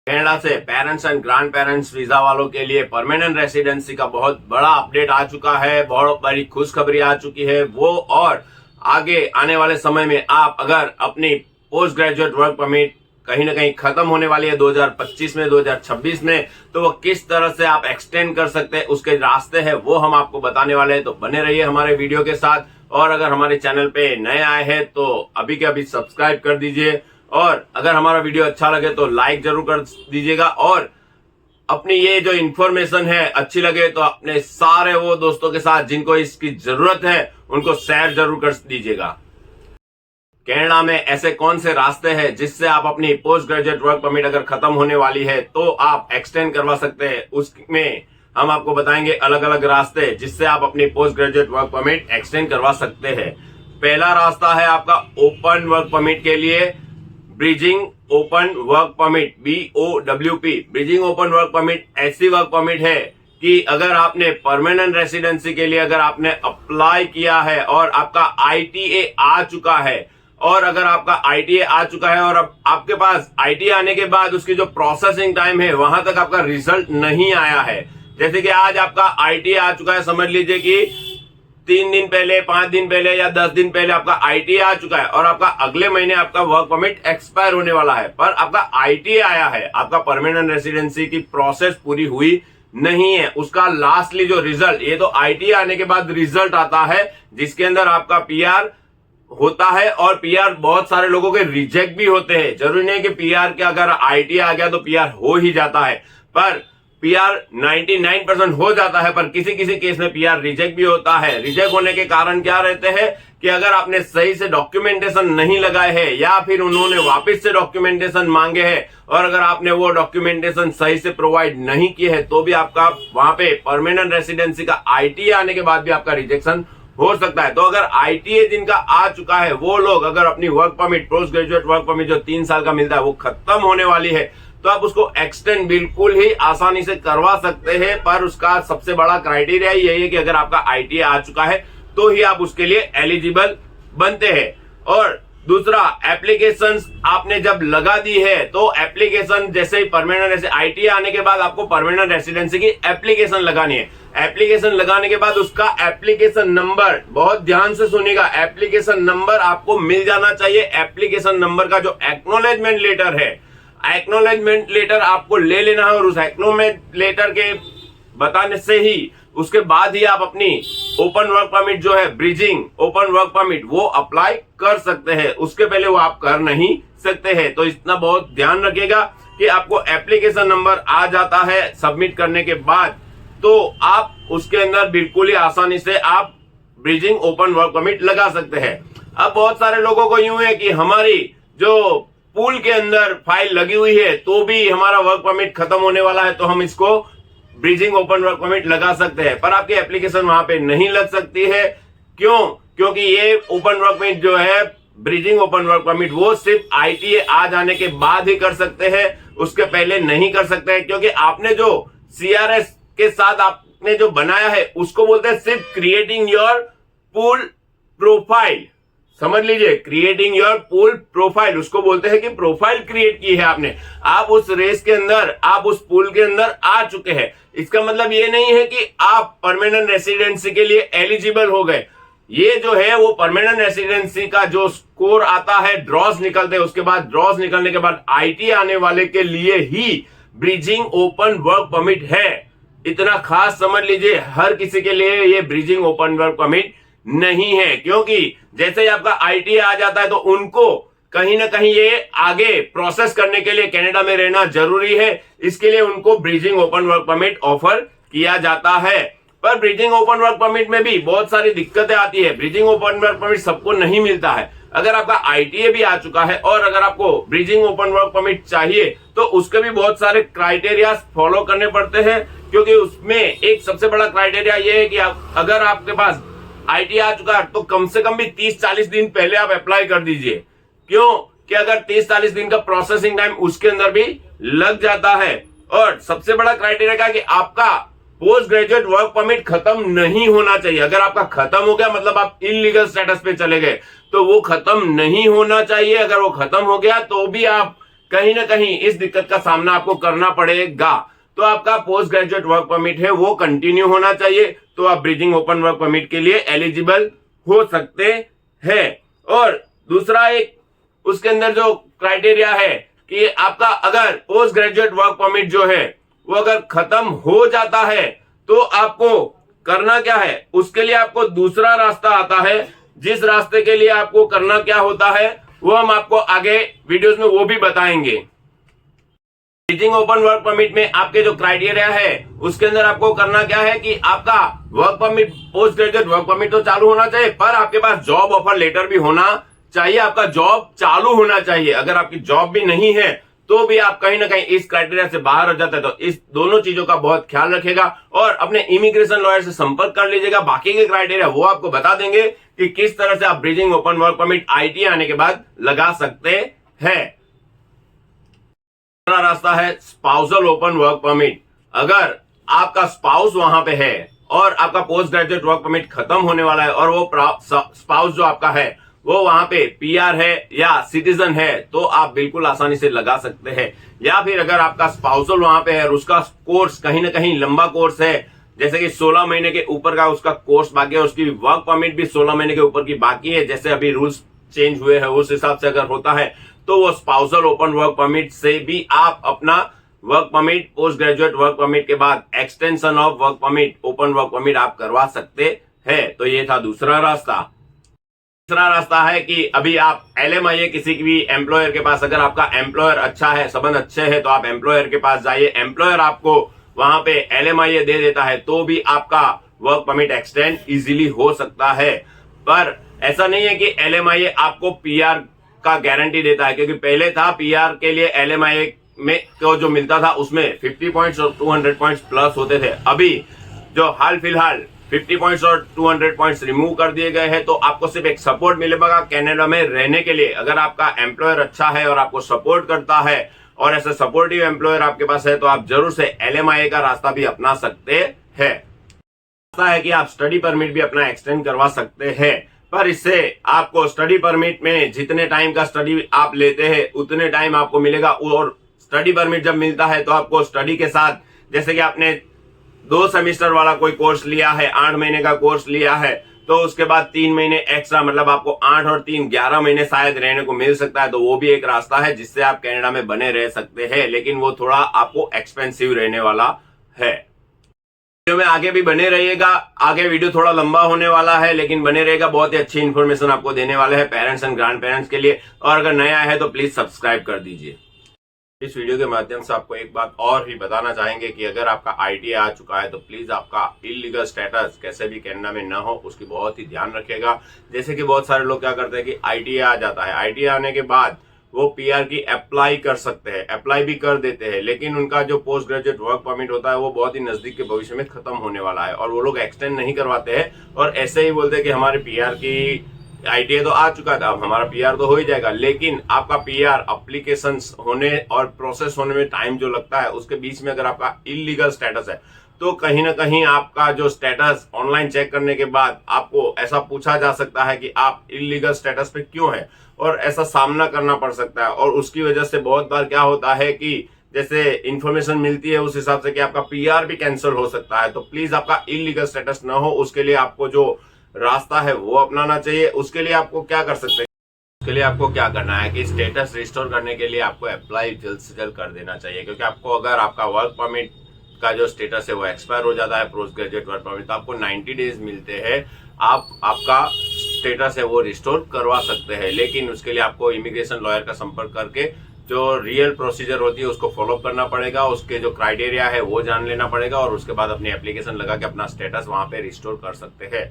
Canada से parents and grand parents visa वालों के लिए परमानेंट रेसिडेंसी का बहुत बड़ा अपडेट आ चुका है। बहुत बड़ी खुशखबरी आ चुकी है वो, और आगे आने वाले समय में आप अगर अपनी पोस्ट ग्रेजुएट वर्क परमिट कहीं ना कहीं खत्म होने वाली है 2025 में 2026 में, तो वो किस तरह से आप एक्सटेंड कर सकते हैं, उसके रास्ते हैं वो हम आपको बताने वाले हैं। तो बने रहिए हमारे वीडियो के साथ, और अगर हमारे चैनल पे नए आए हैं तो अभी के अभी सब्सक्राइब कर दीजिए, और अगर हमारा वीडियो अच्छा लगे तो लाइक जरूर कर दीजिएगा, और अपनी ये जो इन्फॉर्मेशन है अच्छी लगे तो अपने सारे वो दोस्तों के साथ जिनको इसकी जरूरत है उनको शेयर जरूर कर दीजिएगा। कनाडा में ऐसे कौन से रास्ते हैं जिससे आप अपनी पोस्ट ग्रेजुएट वर्क परमिट अगर खत्म होने वाली है तो आप एक्सटेंड करवा सकते हैं, उसमें हम आपको बताएंगे अलग अलग रास्ते जिससे आप अपनी post graduate work permit extend करवा सकते हैं। पहला रास्ता है आपका ओपन वर्क परमिट के लिए bridging open work permit, BOWP। Bridging open work permit ऐसी वर्क परमिट है कि अगर आपने परमानेंट रेसिडेंसी के लिए अगर आपने अप्लाई किया है और आपका ITA आ चुका है, और अगर आपका ITA आ चुका है और अब आपके पास ITA आने के बाद उसकी जो प्रोसेसिंग टाइम है वहां तक आपका रिजल्ट नहीं आया है, जैसे कि आज आपका ITA आ चुका है, समझ लीजिए कि 3 दिन पहले, 5 दिन पहले या 10 दिन पहले आपका ITA आ चुका है और आपका अगले महीने आपका वर्क परमिट एक्सपायर होने वाला है, पर आपका ITA आया है, आपका परमानेंट रेसिडेंसी की प्रोसेस पूरी हुई नहीं है। उसका लास्टली जो रिजल्ट, ये तो ITA आने के बाद रिजल्ट आता है जिसके अंदर आपका PR होता है, और PR बहुत सारे लोगों के रिजेक्ट भी होते हैं। जरूरी नहीं कि PR के अगर ITA आ गया तो PR हो ही जाता है, पर PR 99% हो जाता है, पर किसी किसी केस में PR रिजेक्ट भी होता है। रिजेक्ट होने के कारण क्या रहते हैं कि अगर आपने सही से डॉक्यूमेंटेशन नहीं लगाए हैं या फिर उन्होंने वापस से डॉक्यूमेंटेशन मांगे हैं और अगर आपने वो डॉक्यूमेंटेशन सही से प्रोवाइड नहीं किए हैं तो भी आपका वहां पे परमानेंट रेसिडेंसी का ITA आने के बाद भी आपका रिजेक्शन हो सकता है। तो अगर ITA जिनका आ चुका है वो लोग अगर अपनी work permit, post graduate work permit जो 3 साल का मिलता है वो खत्म होने वाली है, तो आप उसको एक्सटेंड बिल्कुल ही आसानी से करवा सकते हैं। पर उसका सबसे बड़ा क्राइटेरिया यही है कि अगर आपका ITA आ चुका है तो ही आप उसके लिए एलिजिबल बनते हैं। और दूसरा, एप्लीकेशंस आपने जब लगा दी है तो एप्लीकेशन जैसे ही परमानेंट ITA आने के बाद आपको परमानेंट रेसिडेंसी की एप्लीकेशन लगानी है। एप्लीकेशन लगाने के बाद उसका एप्लीकेशन नंबर, बहुत ध्यान से सुनिएगा, एप्लीकेशन नंबर आपको मिल जाना चाहिए। एप्लीकेशन नंबर का जो एक्नॉलेजमेंट लेटर है, एक्नॉलेजमेंट लेटर आपको ले लेना है, और उस एक्नॉलेजमेंट लेटर के बताने से ही उसके बाद ही आप अपनी ओपन वर्क परमिट जो है, ब्रिजिंग ओपन वर्क परमिट, वो अप्लाई कर सकते हैं। उसके पहले वो आप कर नहीं सकते हैं। तो इतना बहुत ध्यान रखिएगा कि आपको एप्लीकेशन नंबर आ जाता है सबमिट करने के बाद, तो आप उसके अंदर बिल्कुल ही आसानी से आप ब्रिजिंग ओपन वर्क परमिट लगा सकते हैं। अब बहुत सारे लोगों को यूं है कि हमारी जो पूल के अंदर फाइल लगी हुई है तो भी हमारा वर्क परमिट खत्म होने वाला है, तो हम इसको ब्रिजिंग ओपन वर्क परमिट लगा सकते हैं, पर आपकी एप्लीकेशन वहां पे नहीं लग सकती है। क्यों? क्योंकि ये ओपन वर्क परमिट जो है, ब्रिजिंग ओपन वर्क परमिट, वो सिर्फ ITA आ जाने के बाद ही कर सकते हैं, उसके पहले नहीं कर सकते हैं। क्योंकि आपने जो CRS के साथ आपने जो बनाया है उसको बोलते हैं सिर्फ क्रिएटिंग योर पूल प्रोफाइल। समझ लीजिए, क्रिएटिंग योर पूल प्रोफाइल, उसको बोलते हैं कि प्रोफाइल क्रिएट की है आपने, आप उस रेस के अंदर, आप उस पूल के अंदर आ चुके हैं। इसका मतलब ये नहीं है कि आप परमानेंट रेसिडेंसी के लिए एलिजिबल हो गए। ये जो है वो परमानेंट रेसिडेंसी का जो स्कोर आता है, ड्रॉज निकलते हैं, उसके बाद ड्रॉज निकलने के बाद ITA आने वाले के लिए ही ब्रिजिंग ओपन वर्क परमिट है। इतना खास समझ लीजिए, हर किसी के लिए ये ब्रिजिंग ओपन वर्क परमिट नहीं है, क्योंकि जैसे ही आपका ITA आ जाता है तो उनको कहीं ना कहीं ये आगे प्रोसेस करने के लिए कनाडा में रहना जरूरी है, इसके लिए उनको bridging open work permit offer किया जाता है। पर ब्रिजिंग ओपन वर्क परमिट में भी बहुत सारी दिक्कतें आती है। ब्रिजिंग ओपन वर्क परमिट सबको नहीं मिलता है। अगर आपका ITA भी आ चुका है और अगर आपको ब्रिजिंग ओपन वर्क परमिट चाहिए तो उसके भी बहुत सारे क्राइटेरिया फॉलो करने पड़ते हैं, क्योंकि उसमें एक सबसे बड़ा क्राइटेरिया ये है कि अगर आपके पास ITA आ चुका है तो कम से कम भी 30-40 दिन पहले आप अप्लाई कर दीजिए। क्यों? कि अगर 30-40 दिन का प्रोसेसिंग टाइम उसके अंदर भी लग जाता है। और सबसे बड़ा क्राइटेरिया क्या है कि आपका पोस्ट ग्रेजुएट वर्क परमिट खत्म नहीं होना चाहिए। अगर आपका खत्म हो गया मतलब आप इलीगल स्टेटस पे चले गए, तो वो खत्म नहीं होना चाहिए। अगर वो खत्म हो गया तो भी आप कहीं ना कहीं इस दिक्कत का सामना आपको करना पड़ेगा। तो आपका पोस्ट ग्रेजुएट वर्क परमिट है वो कंटिन्यू होना चाहिए, तो आप ब्रिजिंग ओपन वर्क परमिट के लिए एलिजिबल हो सकते हैं। और दूसरा एक उसके अंदर जो क्राइटेरिया है कि आपका अगर पोस्ट ग्रेजुएट वर्क परमिट जो है वो अगर खत्म हो जाता है तो आपको करना क्या है, उसके लिए आपको दूसरा रास्ता आता है, जिस रास्ते के लिए आपको करना क्या होता है वो हम आपको आगे वीडियोस में वो भी बताएंगे। ब्रिजिंग ओपन वर्क परमिट में आपके जो क्राइटेरिया है उसके अंदर आपको करना क्या है कि आपका work permit post graduate work permit तो चालू होना चाहिए, पर आपके पास जॉब ऑफर लेटर भी होना चाहिए, आपका जॉब चालू होना चाहिए। अगर आपकी जॉब भी नहीं है तो भी आप कहीं ना कहीं इस क्राइटेरिया से बाहर हो जाते हैं। तो इस दोनों चीजों का बहुत ख्याल रखेगा और अपने इमिग्रेशन लॉयर से संपर्क कर लीजिएगा। बाकी के क्राइटेरिया वो आपको बता देंगे कि किस तरह से आप bridging open work permit ITA आने के बाद लगा सकते हैं। दूसरा रास्ता है स्पाउसल ओपन वर्क परमिट। अगर आपका स्पाउस वहां पे है और आपका पोस्ट ग्रेजुएट वर्क परमिट खत्म होने वाला है और वो स्पाउस जो आपका है वो वहां पे PR है या सिटीजन है तो आप बिल्कुल आसानी से लगा सकते हैं। या फिर अगर आपका स्पाउसल वहां पे है और उसका कोर्स कहीं ना कहीं लंबा कोर्स है, जैसे कि 16 महीने के ऊपर का उसका कोर्स बाकी है, उसकी वर्क परमिट भी 16 महीने के ऊपर की बाकी है, जैसे अभी रूल्स चेंज हुए हैं उस हिसाब से अगर होता है तो वो स्पाउसल ओपन वर्क परमिट से भी आप अपना work permit post graduate work permit के बाद extension of work permit open work permit आप करवा सकते हैं। तो ये था दूसरा रास्ता। तीसरा रास्ता है कि अभी आप LMIA किसी भी एम्प्लॉयर के पास, अगर आपका एम्प्लॉयर अच्छा है, संबंध अच्छे हैं, तो आप एम्प्लॉयर के पास जाइए, एम्प्लॉयर आपको वहां पे LMIA दे देता है तो भी आपका वर्क परमिट एक्सटेंड इजीली हो सकता है। पर ऐसा नहीं है कि LMIA आपको PR का गारंटी देता है, क्योंकि पहले था PR के लिए LMIA में को जो मिलता था उसमें 50 पॉइंट्स और 200 पॉइंट्स प्लस होते थे। अभी जो हाल फिलहाल 50 पॉइंट्स और 200 पॉइंट्स रिमूव कर दिए गए हैं, तो आपको सिर्फ एक सपोर्ट मिलेगा कनाडा में रहने के लिए। अगर आपका एम्प्लॉयर अच्छा है और आपको सपोर्ट करता है और ऐसा सपोर्टिव एम्प्लॉयर आपके पास है तो आप जरूर से LMIA का रास्ता भी अपना सकते हैं। रास्ता है कि आप स्टडी परमिट भी अपना एक्सटेंड करवा सकते हैं, पर इससे आपको स्टडी परमिट में जितने टाइम का स्टडी आप लेते हैं उतने टाइम आपको मिलेगा। और स्टडी परमिट जब मिलता है तो आपको स्टडी के साथ, जैसे कि आपने 2 सेमेस्टर वाला कोई कोर्स लिया है, 8 महीने का कोर्स लिया है, तो उसके बाद 3 महीने एक्स्ट्रा, मतलब आपको 8 और 3 11 महीने शायद रहने को मिल सकता है। तो वो भी एक रास्ता है जिससे आप कनाडा में बने रह सकते हैं, लेकिन वो थोड़ा आपको एक्सपेंसिव रहने वाला है। वीडियो में आगे भी बने रहिएगा, आगे वीडियो थोड़ा लंबा होने वाला है लेकिन बने रहेगा, बहुत ही अच्छी इन्फॉर्मेशन आपको देने वाले हैं पेरेंट्स एंड ग्रैंड पेरेंट्स के लिए। और अगर नया है तो प्लीज सब्सक्राइब कर दीजिए। इस वीडियो के माध्यम से आपको एक बात और ही बताना चाहेंगे कि अगर आपका ITA आ चुका है तो प्लीज आपका इलीगल स्टेटस कैसे भी कनाडा में ना हो उसकी बहुत ही ध्यान रखिएगा। जैसे कि बहुत सारे लोग क्या करते हैं कि ITA आ जाता है, ITA आने के बाद वो PR की अप्लाई कर सकते हैं, अप्लाई भी कर देते हैं, लेकिन उनका जो पोस्ट ग्रेजुएट वर्क परमिट होता है वो बहुत ही नजदीक के भविष्य में खत्म होने वाला है और वो लोग एक्सटेंड नहीं करवाते हैं और ऐसे ही बोलते हैं कि हमारे PR की ITA तो आ चुका था, अब हमारा PR तो हो ही जाएगा। लेकिन आपका PR एप्लीकेशन होने और प्रोसेस होने में टाइम जो लगता है उसके बीच में अगर आपका इलीगल स्टेटस है तो कहीं ना कहीं आपका जो स्टेटस ऑनलाइन चेक करने के बाद आपको ऐसा पूछा जा सकता है कि आप इलीगल स्टेटस पे क्यों है, और ऐसा सामना करना पड़ सकता है। और उसकी वजह से बहुत बार क्या होता है कि जैसे इंफॉर्मेशन मिलती है उस हिसाब से कि आपका PR भी कैंसिल हो सकता है। तो प्लीज आपका इलीगल स्टेटस ना हो, उसके लिए आपको जो रास्ता है वो अपनाना चाहिए। उसके लिए आपको क्या कर सकते हैं, उसके लिए आपको क्या करना है कि स्टेटस रिस्टोर करने के लिए आपको अप्लाई जल्द से जल्द कर देना चाहिए, क्योंकि आपको अगर आपका वर्क परमिट का जो स्टेटस है वो एक्सपायर हो जाता है पोस्ट ग्रेजुएट वर्क परमिट, तो आपको 90 डेज मिलते हैं, आप आपका स्टेटस है वो रिस्टोर करवा सकते हैं। लेकिन उसके लिए आपको इमिग्रेशन लॉयर का संपर्क करके जो रियल प्रोसीजर होती है उसको फॉलो करना पड़ेगा, उसके जो क्राइटेरिया है वो जान लेना पड़ेगा और उसके बाद अपनी एप्लीकेशन लगा के अपना स्टेटस वहां पे रिस्टोर कर सकते हैं।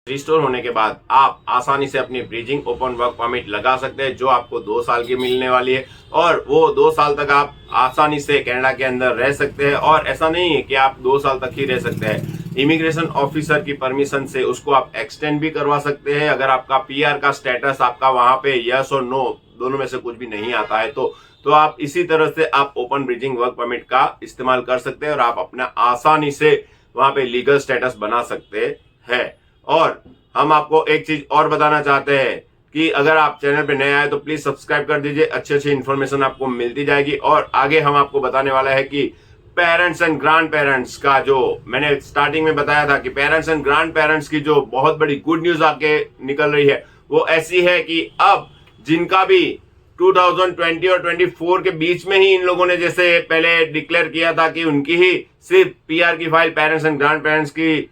रिस्टोर होने के बाद आप आसानी से अपनी ब्रिजिंग ओपन वर्क परमिट लगा सकते हैं जो आपको 2 साल की मिलने वाली है, और वो 2 साल तक आप आसानी से कनाडा के अंदर रह सकते हैं। और ऐसा नहीं है कि आप 2 साल तक ही रह सकते हैं, इमिग्रेशन ऑफिसर की परमिशन से उसको आप एक्सटेंड भी करवा सकते हैं। अगर आपका PR का स्टेटस आपका वहां पे यस और नो दोनों में से कुछ भी नहीं आता है तो आप इसी तरह से आप ओपन ब्रिजिंग वर्क परमिट का इस्तेमाल कर सकते हैं और आप अपना आसानी से वहां पे लीगल स्टेटस बना सकते हैं। और हम आपको एक चीज और बताना चाहते हैं कि अगर आप चैनल पे नए आए तो प्लीज सब्सक्राइब कर दीजिए, अच्छी अच्छी इन्फॉर्मेशन आपको मिलती जाएगी। और आगे हम आपको बताने वाला है कि पेरेंट्स एंड ग्रैंड पेरेंट्स का, जो मैंने स्टार्टिंग में बताया था कि पेरेंट्स एंड ग्रैंड पेरेंट्स की जो बहुत बड़ी गुड न्यूज आके निकल रही है वो ऐसी है कि अब जिनका भी 2020 और 24 के बीच में ही इन लोगों ने जैसे पहले डिक्लेयर किया था कि उनकी ही सिर्फ पीआर की file parents and grand parents की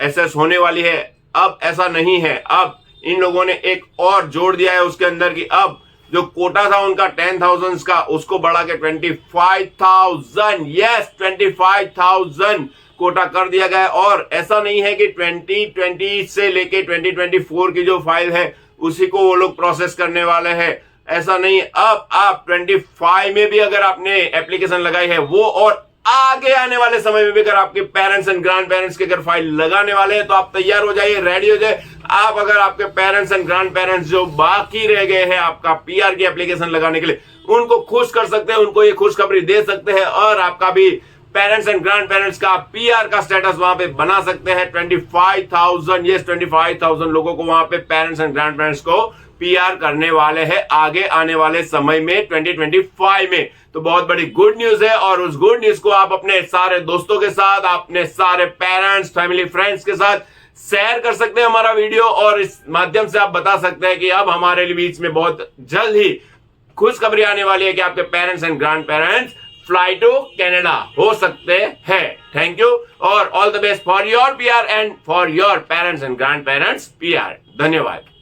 एसेस होने वाली है, अब ऐसा नहीं है। अब इन लोगों ने एक और जोड़ दिया है उसके अंदर कि अब जो कोटा था उनका 10,000 का, उसको बढ़ा के 25,000, यस 25,000 कोटा कर दिया गया है। और ऐसा नहीं है कि 2020 से लेके 2024 की जो फाइल है उसी को वो लोग प्रोसेस करने वाले हैं, ऐसा नहीं। अब आप 25 में भी अगर आपने एप्लीकेशन लगाई है वो, और आगे आने वाले समय में भी अगर आपके पेरेंट्स एंड ग्रैंड पेरेंट्स के अगर फाइल लगाने वाले हैं तो आप तैयार हो जाइए, रेडी हो जाए। आप अगर आपके पेरेंट्स एंड ग्रैंड पेरेंट्स जो बाकी रह गए हैं आपका पीआर की एप्लीकेशन लगाने के लिए, उनको खुश कर सकते हैं, उनको ये खुशखबरी दे सकते हैं और आपका भी पेरेंट्स एंड ग्रैंड पेरेंट्स का पीआर का स्टेटस वहां पे बना सकते हैं। 25,000, यस 25,000 लोगों को वहां पे पेरेंट्स एंड ग्रैंड पेरेंट्स को पीआर करने वाले हैं आगे आने वाले समय में 2025 में। तो बहुत बड़ी गुड न्यूज है और उस गुड न्यूज को आप अपने सारे दोस्तों के साथ, अपने सारे पेरेंट्स, फैमिली, फ्रेंड्स के साथ शेयर कर सकते हैं हमारा वीडियो, और इस माध्यम से आप बता सकते हैं कि अब हमारे बीच में बहुत जल्द ही खुशखबरी आने वाली है कि आपके parents and grandparents fly to Canada हो सकते हैं। थैंक यू और all the best for your PR and for your parents and grandparents PR. धन्यवाद।